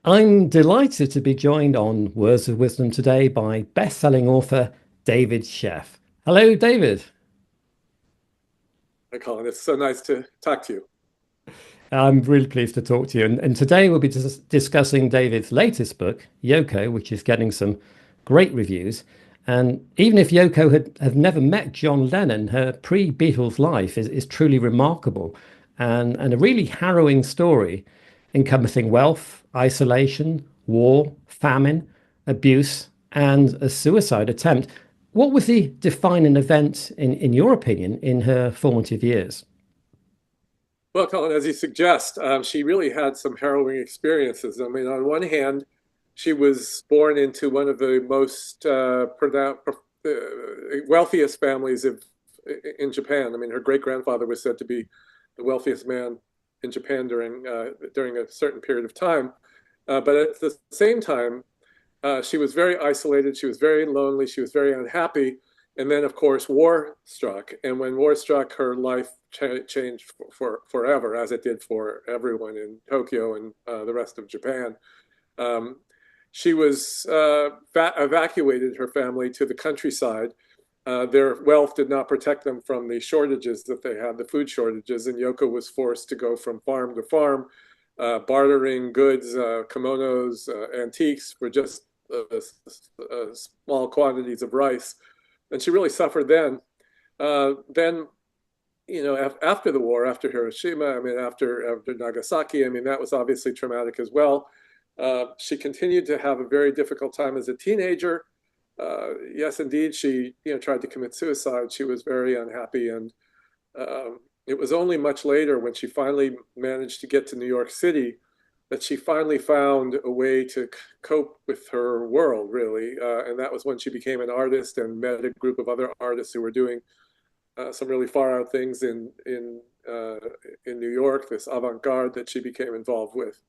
I'm delighted to be joined on Words of Wisdom today by best-selling author David Sheff. Hello, David. Hi, Colin. It's so nice to talk to you. I'm really pleased to talk to you. And today we'll be discussing David's latest book, Yoko, which is getting some great reviews. And even if Yoko had never met John Lennon, her pre-Beatles life is truly remarkable and a really harrowing story encompassing wealth, isolation, war, famine, abuse, and a suicide attempt. What was the defining event, in your opinion, in her formative years? Well, Colin, as you suggest, she really had some harrowing experiences. I mean, on one hand, she was born into one of the most wealthiest families in Japan. I mean, her great-grandfather was said to be the wealthiest man in Japan during a certain period of time. But at the same time, she was very isolated. She was very lonely. She was very unhappy. And then, of course, war struck. And when war struck, her life changed forever, as it did for everyone in Tokyo and the rest of Japan. Um, she was evacuated, her family, to the countryside. Their wealth did not protect them from the shortages that they had, the food shortages. And Yoko was forced to go from farm to farm, bartering goods, kimonos, antiques for just small quantities of rice, and she really suffered then. Then, after the war, after Hiroshima, I mean, after Nagasaki, I mean, that was obviously traumatic as well. She continued to have a very difficult time as a teenager. Yes, indeed, she tried to commit suicide. She was very unhappy, and it was only much later when she finally managed to get to New York City that she finally found a way to cope with her world, really. And that was when she became an artist and met a group of other artists who were doing some really far out things in New York, this avant-garde that she became involved with.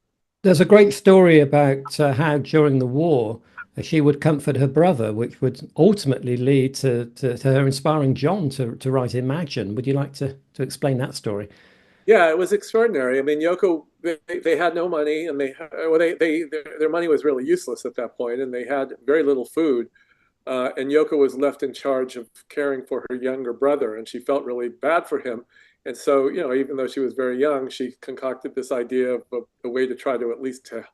There's a great story about how during the war she would comfort her brother, which would ultimately lead to her inspiring John to write Imagine. Would you like to explain that story? Yeah, it was extraordinary. I mean, Yoko, they had no money, and their money was really useless at that point, and they had very little food. And Yoko was left in charge of caring for her younger brother, and she felt really bad for him. And so, even though she was very young, she concocted this idea of a way to try to at least to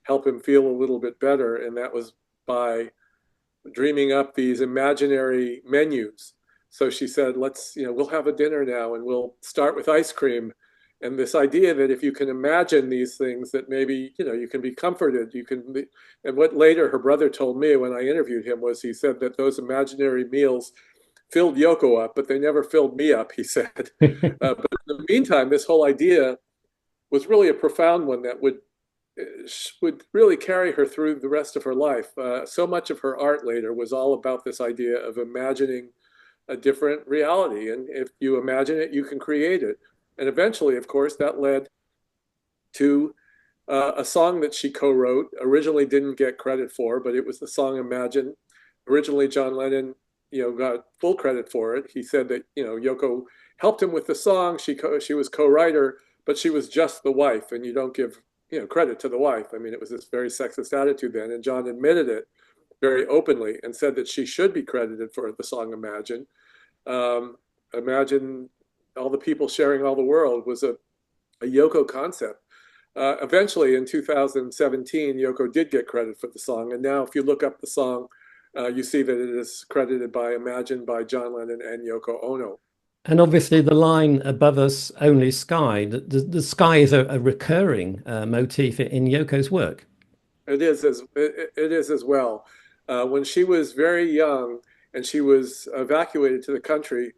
help him feel a little bit better, and that was by dreaming up these imaginary menus. So she said, we'll have a dinner now and we'll start with ice cream. And this idea that if you can imagine these things, that maybe, you can be comforted, and what later her brother told me when I interviewed him was he said that those imaginary meals filled Yoko up, but they never filled me up, he said. But in the meantime, this whole idea was really a profound one that would really carry her through the rest of her life. So much of her art later was all about this idea of imagining a different reality. And if you imagine it, you can create it. And eventually, of course, that led to a song that she co-wrote, originally didn't get credit for, but it was the song Imagine. Originally, John Lennon, got full credit for it. He said that, Yoko helped him with the song. She was co-writer, but she was just the wife, and you don't give, credit to the wife. I mean, it was this very sexist attitude then, and John admitted it very openly and said that she should be credited for the song Imagine. Um, Imagine all the people sharing all the world was a Yoko concept. Eventually, in 2017, Yoko did get credit for the song. And now, if you look up the song, you see that it is credited by Imagine by John Lennon and Yoko Ono. And obviously, the line above us, only sky. The sky is a recurring motif in Yoko's work. It is as well. When she was very young and she was evacuated to the country,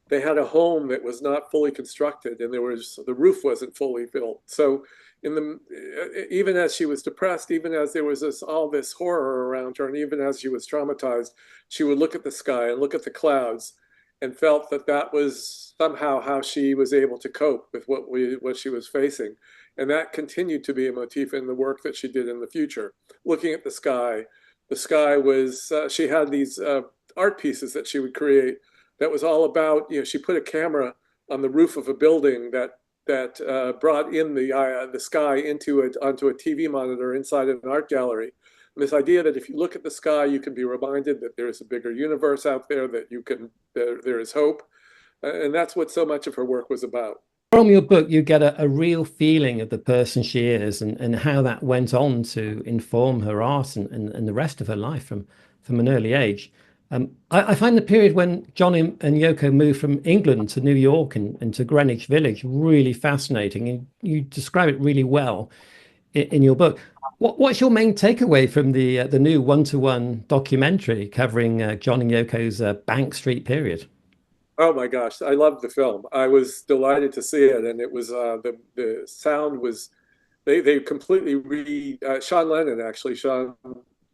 they had a home that was not fully constructed, and the roof wasn't fully built. So, even as she was depressed, even as there was all this horror around her, and even as she was traumatized, she would look at the sky and look at the clouds, and felt that that was somehow how she was able to cope with what she was facing. And that continued to be a motif in the work that she did in the future. Looking at the sky was, she had these art pieces that she would create that was all about, she put a camera on the roof of a building that brought in the sky into it onto a TV monitor inside an art gallery. And this idea that if you look at the sky, you can be reminded that there is a bigger universe out there, that there is hope, and that's what so much of her work was about. From your book, you get a real feeling of the person she is and how that went on to inform her art and the rest of her life from an early age. I find the period when John and Yoko moved from England to New York and to Greenwich Village really fascinating. And you describe it really well in your book. What's your main takeaway from the new one-to-one documentary covering John and Yoko's Bank Street period? Oh my gosh, I loved the film. I was delighted to see it, and it was the sound was they completely re Sean Lennon, actually, Sean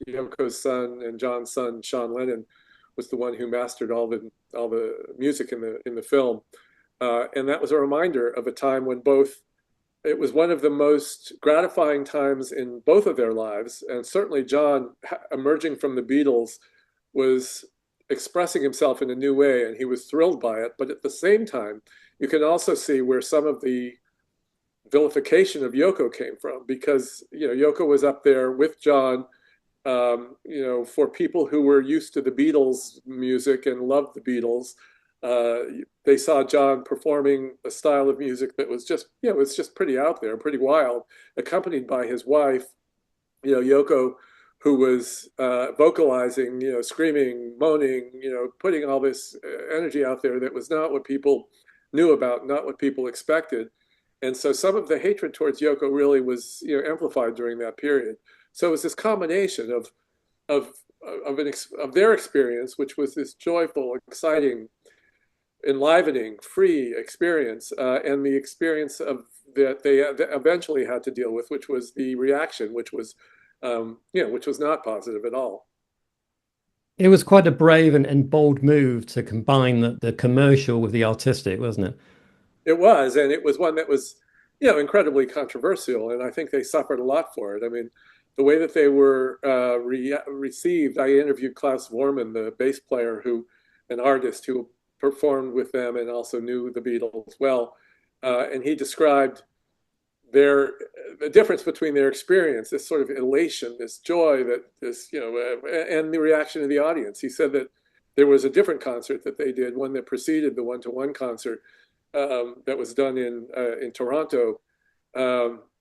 Yoko's son and John's son, Sean Lennon, was the one who mastered all the music in the film, and that was a reminder of a time when both it was one of the most gratifying times in both of their lives, and certainly John, emerging from the Beatles, was expressing himself in a new way, and he was thrilled by it. But at the same time, you can also see where some of the vilification of Yoko came from, because Yoko was up there with John. For people who were used to the Beatles music and loved the Beatles, they saw John performing a style of music that was just, it was just pretty out there, pretty wild, accompanied by his wife, Yoko, who was vocalizing, screaming, moaning, putting all this energy out there that was not what people knew about, not what people expected. And so some of the hatred towards Yoko really was, amplified during that period. So it was this combination of of their experience, which was this joyful, exciting, enlivening, free experience, and the experience of that they eventually had to deal with, which was the reaction, which was not positive at all. It was quite a brave and bold move to combine the commercial with the artistic, wasn't it? It was, and it was one that was, incredibly controversial, and I think they suffered a lot for it. I mean, the way that they were received. I interviewed Klaus Vormann, the bass player, an artist who performed with them and also knew the Beatles well, and he described the difference between their experience, this sort of elation, this joy, and the reaction of the audience. He said that there was a different concert that they did, one that preceded the one-to-one concert, that was done in Toronto,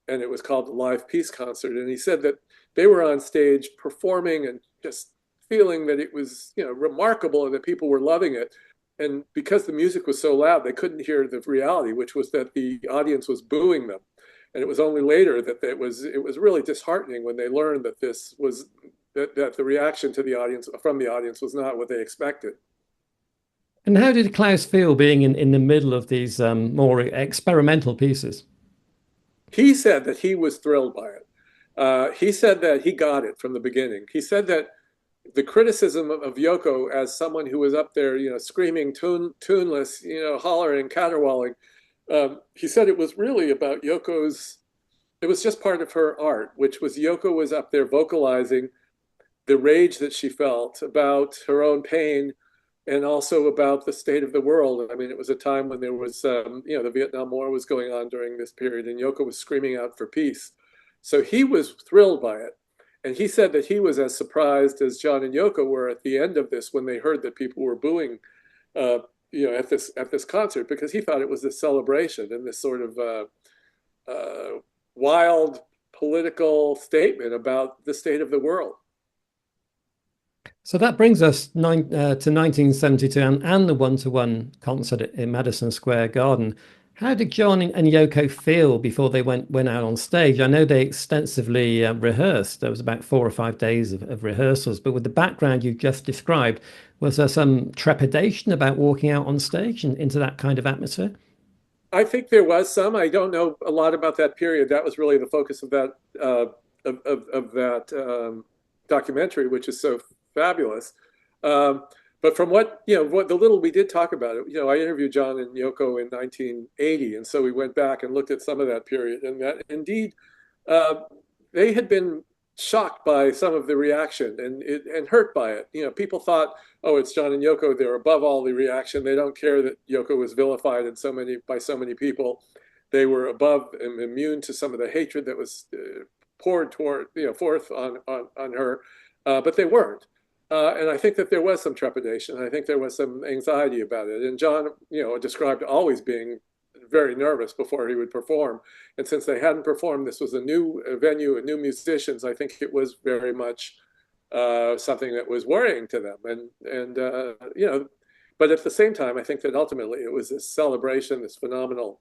and it was called the Live Peace Concert. And he said that they were on stage performing and just feeling that it was, remarkable and that people were loving it. And because the music was so loud, they couldn't hear the reality, which was that the audience was booing them. And it was only later that it was really disheartening when they learned that that the reaction to the audience from the audience was not what they expected. And how did Klaus feel being in the middle of these more experimental pieces? He said that he was thrilled by it. He said that he got it from the beginning. He said that the criticism of Yoko as someone who was up there, screaming, tuneless, hollering, caterwauling, he said it was really about Yoko's. It was just part of her art, which was Yoko was up there vocalizing the rage that she felt about her own pain and also about the state of the world. I mean, it was a time when there was, the Vietnam War was going on during this period, and Yoko was screaming out for peace. So he was thrilled by it. And he said that he was as surprised as John and Yoko were at the end of this when they heard that people were booing, at this concert, because he thought it was this celebration and this sort of wild political statement about the state of the world. So that brings us to 1972 and the one-to-one concert in Madison Square Garden. How did John and Yoko feel before they went out on stage? I know they extensively rehearsed. There was about 4 or 5 days of rehearsals, but with the background you just described, was there some trepidation about walking out on stage and into that kind of atmosphere? I think there was some. I don't know a lot about that period. That was really the focus of that of that documentary, which is so fabulous. But from what the little we did talk about it, I interviewed John and Yoko in 1980, and so we went back and looked at some of that period, and that indeed they had been shocked by some of the reaction and hurt by it. People thought, oh, it's John and Yoko; they're above all the reaction. They don't care that Yoko was vilified by so many people. they were above and immune to some of the hatred that was poured toward, forth on her, but they weren't. And I think that there was some trepidation. I think there was some anxiety about it. And John, described always being very nervous before he would perform. And since they hadn't performed, this was a new venue and new musicians. I think it was very much something that was worrying to them. But at the same time, I think that ultimately it was this celebration, this phenomenal,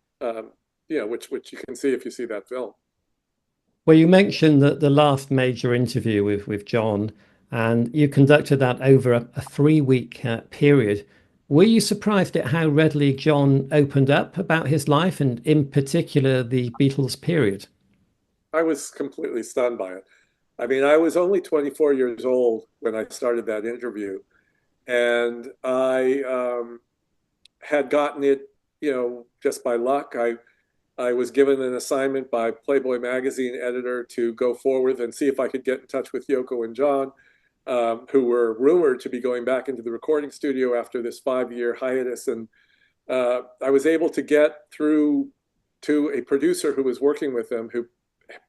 which you can see if you see that film. Well, you mentioned that the last major interview with John, and you conducted that over a 3 week period. Were you surprised at how readily John opened up about his life and, in particular, the Beatles period? I was completely stunned by it. I mean, I was only 24 years old when I started that interview, and I had gotten it, just by luck. I was given an assignment by Playboy magazine editor to go forward and see if I could get in touch with Yoko and John, who were rumored to be going back into the recording studio after this 5 year hiatus. And I was able to get through to a producer who was working with them, who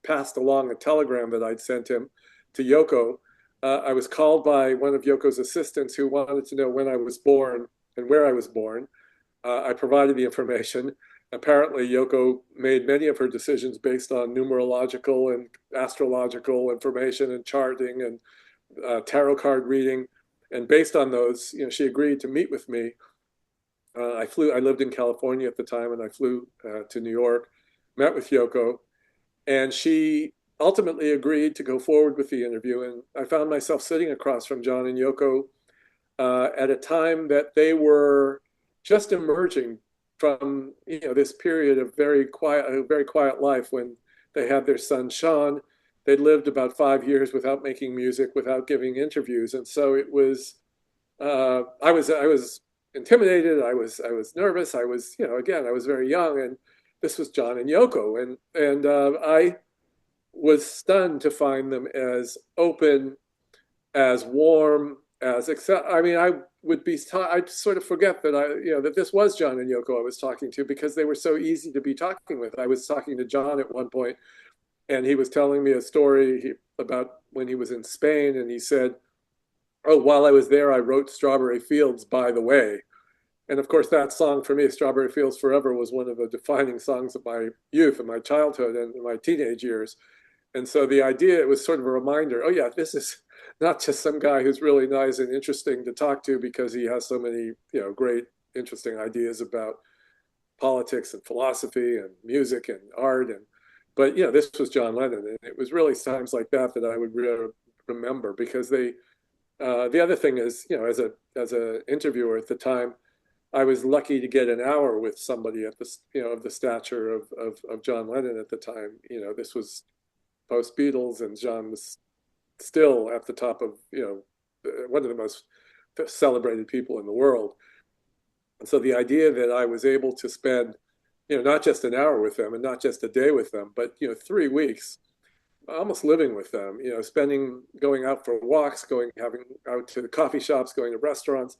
passed along a telegram that I'd sent him to Yoko. I was called by one of Yoko's assistants who wanted to know when I was born and where I was born. I provided the information. Apparently, Yoko made many of her decisions based on numerological and astrological information and charting and tarot card reading. And based on those, she agreed to meet with me. I lived in California at the time, and I flew to New York, met with Yoko, and she ultimately agreed to go forward with the interview. And I found myself sitting across from John and Yoko at a time that they were just emerging from this period of a very quiet life when they had their son Sean. They'd lived about 5 years without making music, without giving interviews, and so it was. I was intimidated. I was nervous. I was again, I was very young, and this was John and Yoko, and I was stunned to find them as open, as warm, as accept. I mean, I would be. I'd sort of forget that that this was John and Yoko I was talking to, because they were so easy to be talking with. I was talking to John at one point, and he was telling me a story about when he was in Spain, and he said, "Oh, while I was there, I wrote Strawberry Fields, by the way." And of course, that song for me, Strawberry Fields Forever, was one of the defining songs of my youth and my childhood and my teenage years. And so the idea, it was sort of a reminder, oh yeah, this is not just some guy who's really nice and interesting to talk to because he has so many, great, interesting ideas about politics and philosophy and music and art. But this was John Lennon. And it was really times like that that I would really remember, because the other thing is, as a interviewer at the time, I was lucky to get an hour with somebody at of the stature of John Lennon at the time. This was post Beatles, and John was still at the top of, one of the most celebrated people in the world. And so the idea that I was able to spend, not just an hour with them and not just a day with them, but, 3 weeks almost living with them, going out for walks, having out to the coffee shops, going to restaurants,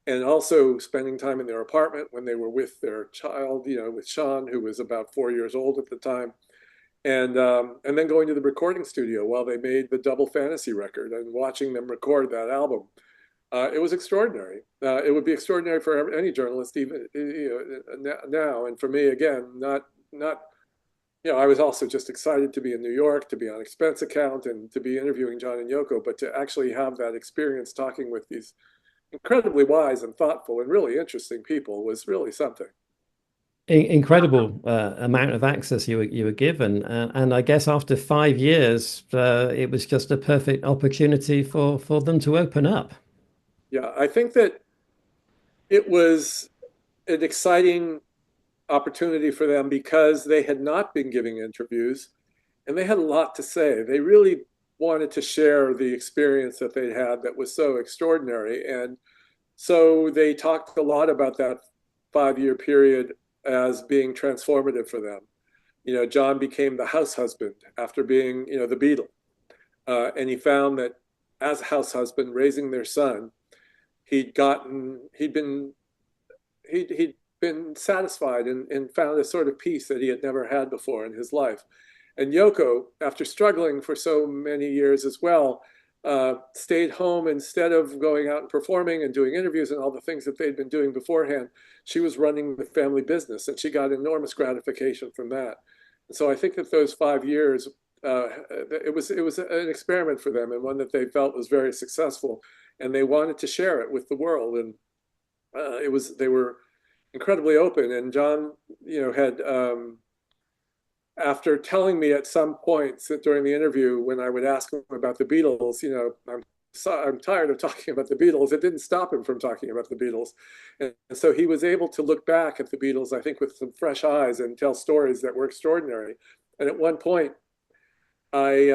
and also spending time in their apartment when they were with their child, with Sean, who was about 4 years old at the time, and then going to the recording studio while they made the Double Fantasy record and watching them record that album. It was extraordinary. It would be extraordinary for any journalist, even now. And for me, again, not. I was also just excited to be in New York, to be on expense account, and to be interviewing John and Yoko, but to actually have that experience talking with these incredibly wise and thoughtful and really interesting people was really something. Incredible amount of access you were given, and I guess after 5 years, it was just a perfect opportunity for them to open up. Yeah, I think that it was an exciting opportunity for them because they had not been giving interviews, and they had a lot to say. They really wanted to share the experience that they had that was so extraordinary. And so they talked a lot about that 5 year period as being transformative for them. John became the house husband after being, the Beatle. And he found that as a house husband raising their son, he'd been satisfied and found a sort of peace that he had never had before in his life. And Yoko, after struggling for so many years as well, stayed home instead of going out and performing and doing interviews and all the things that they'd been doing beforehand. She was running the family business, and she got enormous gratification from that. And so I think that those 5 years, it was an experiment for them, and one that they felt was very successful, and they wanted to share it with the world. And they were incredibly open. And John, had after telling me at some points that during the interview, when I would ask him about the Beatles, I'm tired of talking about the Beatles. It didn't stop him from talking about the Beatles. And so he was able to look back at the Beatles, I think, with some fresh eyes and tell stories that were extraordinary. And at one point, he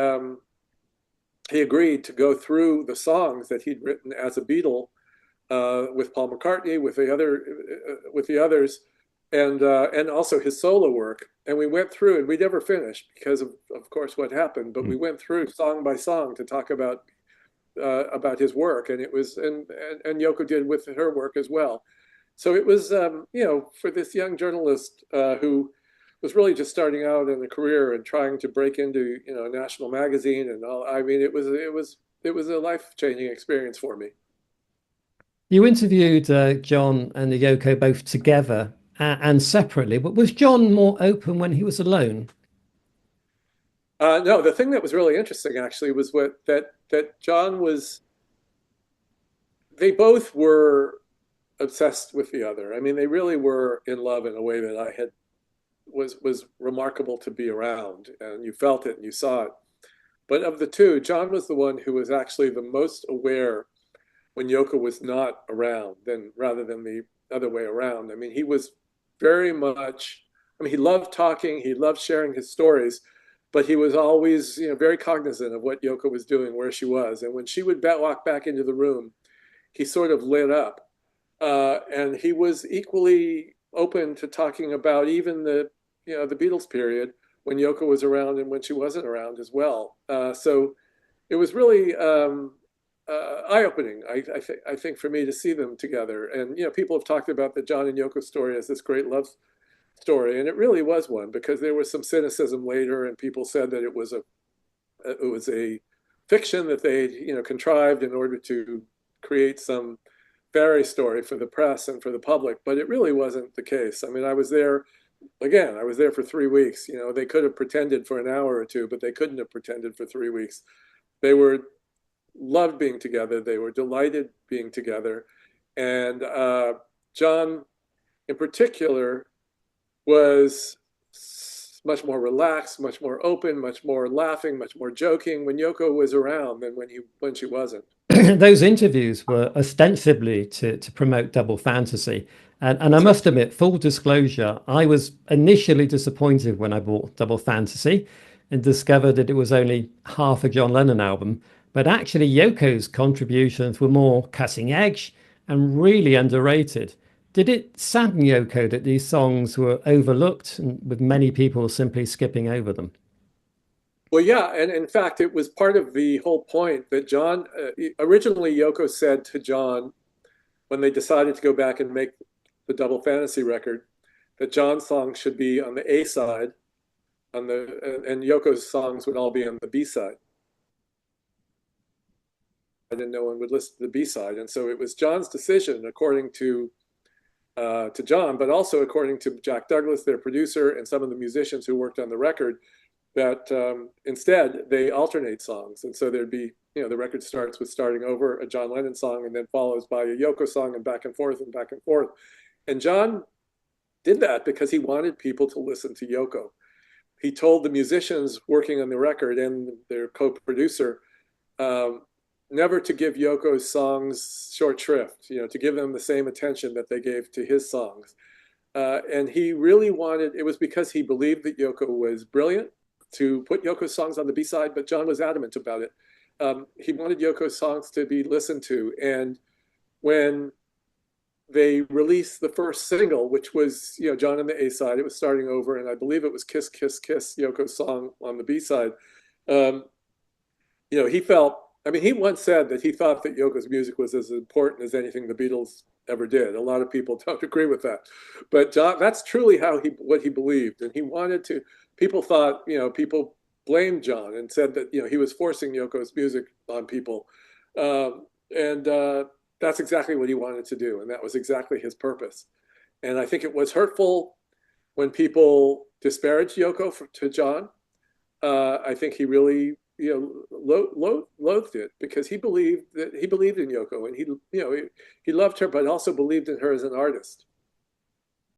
agreed to go through the songs that he'd written as a Beatle with Paul McCartney, with the others, and also his solo work. And we went through, and we never finished because of course, what happened. But we went through song by song to talk about his work, and it was and Yoko did with her work as well. So it was, for this young journalist who was really just starting out in a career and trying to break into a national magazine and all. I mean, it was a life-changing experience for me. You interviewed John and Yoko both together and separately, but was John more open when he was alone? No, the thing that was really interesting actually was that John was. They both were obsessed with the other. I mean, they really were in love in a way that I had was remarkable to be around, and you felt it and you saw it. But of the two, John was the one who was actually the most aware when Yoko was not around, than rather than the other way around. I mean, he was very much. I mean, he loved talking, he loved sharing his stories, but he was always, very cognizant of what Yoko was doing, where she was, and when she would walk back into the room, he sort of lit up, and he was equally open to talking about even the Beatles period when Yoko was around and when she wasn't around as well. So it was really eye-opening, I think, for me to see them together. And people have talked about the John and Yoko story as this great love story, and it really was one, because there was some cynicism later, and people said that it was a fiction that they contrived in order to create some fairy story for the press and for the public, but it really wasn't the case. I mean, I was there for 3 weeks. They could have pretended for an hour or two, but they couldn't have pretended for 3 weeks. They were loved being together. They were delighted being together. And John, in particular, was much more relaxed, much more open, much more laughing, much more joking when Yoko was around than when she wasn't. Those interviews were ostensibly to promote double fantasy. And I That's right. must admit, full disclosure, I was initially disappointed when I bought Double Fantasy and discovered that it was only half a John Lennon album. But actually, Yoko's contributions were more cutting edge and really underrated. Did it sadden Yoko that these songs were overlooked and with many people simply skipping over them? Well, yeah, and in fact, it was part of the whole point that John originally Yoko said to John when they decided to go back and make the Double Fantasy record that John's songs should be on the A side, and Yoko's songs would all be on the B side. And no one would listen to the B side, and so it was John's decision, according to John, but also according to Jack Douglas, their producer, and some of the musicians who worked on the record, that instead they alternate songs. And so there'd be, the record starts with starting over a John Lennon song and then follows by a Yoko song, and back and forth and back and forth. And John did that because he wanted people to listen to Yoko. He told the musicians working on the record and their co-producer never to give Yoko's songs short shrift, to give them the same attention that they gave to his songs. And he really wanted, it was because he believed that Yoko was brilliant, to put Yoko's songs on the B-side, but John was adamant about it. He wanted Yoko's songs to be listened to. And when they released the first single, which was, John on the A-side, it was starting over, and I believe it was Kiss, Kiss, Kiss, Yoko's song on the B-side. He felt I mean, he once said that he thought that Yoko's music was as important as anything the Beatles ever did. A lot of people don't agree with that, but John, that's truly how he what he believed, and he wanted to. People thought, people blamed John and said that he was forcing Yoko's music on people, and that's exactly what he wanted to do, and that was exactly his purpose. And I think it was hurtful when people disparaged Yoko to John. I think he really, loathed it because he believed in Yoko, and he loved her, but also believed in her as an artist.